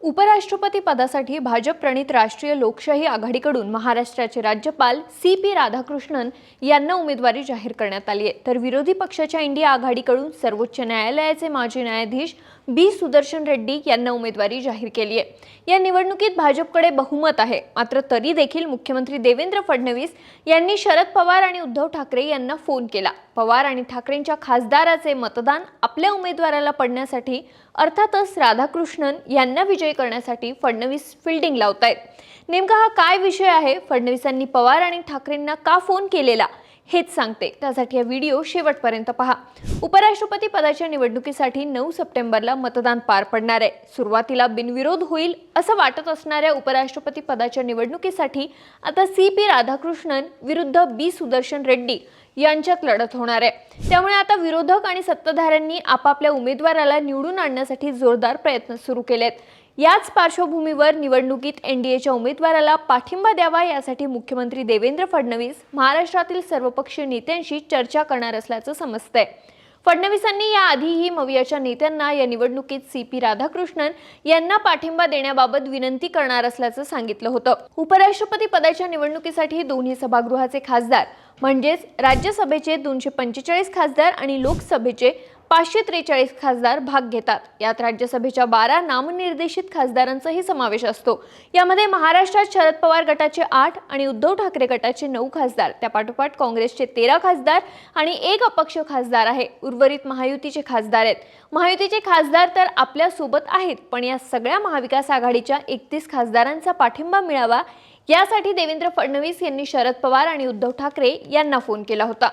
उपराष्ट्रपती पदासाठी भाजप प्रणित राष्ट्रीय लोकशाही आघाडीकडून महाराष्ट्राचे राज्यपाल सी.पी. राधाकृष्णन यांना उमेदवारी जाहीर करण्यात आली आहे। तर विरोधी पक्षाच्या इंडिया आघाडीकडून सर्वोच्च न्यायालयाचे माजी न्यायाधीश बी. सुदर्शन रेड्डी यांना उमेदवारी जाहीर केली आहे। या निवडणुकीत भाजपकडे बहुमत आहे, मात्र तरी देखील मुख्यमंत्री देवेंद्र फडणवीस यांनी शरद पवार आणि उद्धव ठाकरे यांना फोन केला। पवार आणि ठाकरेंच्या खासदाराचे मतदान आपल्या उमेदवाराला पडण्यासाठी अर्थातच राधाकृष्णन यांना विजयी करण्यासाठी फडणवीस फिल्डिंग लावतायत। नेमका हा काय विषय आहे, फडणवीसांनी पवार आणि ठाकरेंना का फोन केलेला हेच सांगते, त्यासाठी हा व्हिडिओ शेवटपर्यंत पहा। उपराष्ट्रपती पदाच्या निवडणुकीसाठी 9 सप्टेंबरला मतदान पार पडणार आहे। सुरुवातीला बिनविरोध होईल असं वाटत असणाऱ्या उपराष्ट्रपती पदाच्या निवडणुकीसाठी आता सी.पी. राधाकृष्णन विरुद्ध बी. सुदर्शन रेड्डी यांच्यात लढत होणार आहे। त्यामुळे आता विरोधक आणि सत्ताधाऱ्यांनी आपापल्या उमेदवाराला निवडून आणण्यासाठी जोरदार प्रयत्न सुरू केलेत। याच पार्श्वभूमीवर निवडणुकीत एनडीएच्या उमेदवाराला पाठिंबा द्यावा यासाठी मुख्यमंत्री देवेंद्र फडणवीस महाराष्ट्रातील सर्वपक्षीय नेत्यांशी चर्चा करणार असल्याचं समजतंय। फडणवीसांनी याआधीही मवियाच्या नेत्यांना या निवडणुकीत सी.पी. राधाकृष्णन यांना पाठिंबा देण्याबाबत विनंती करणार असल्याचं सांगितलं होतं। उपराष्ट्रपती पदाच्या निवडणुकीसाठी दोन्ही सभागृहाचे खासदार म्हणजेच राज्यसभेचे 245 खासदार आणि लोकसभेचे 543 खासदार भाग घेतात। यात राज्यसभेच्या 12 नामनिर्देशित खासदारांचाही समावेश असतो। यामध्ये महाराष्ट्रात शरद पवार गटाचे 8 आणि उद्धव ठाकरे गटाचे 9 खासदार, त्यापाठोपाठ काँग्रेसचे 13 खासदार आणि 1 अपक्ष खासदार आहे। उर्वरित महायुतीचे खासदार आहेत। महायुतीचे खासदार तर आपल्या सोबत आहेत, पण या सगळ्या महाविकास आघाडीच्या 31 खासदारांचा पाठिंबा मिळावा यासाठी देवेंद्र फडणवीस यांनी शरद पवार आणि उद्धव ठाकरे यांना फोन केला होता।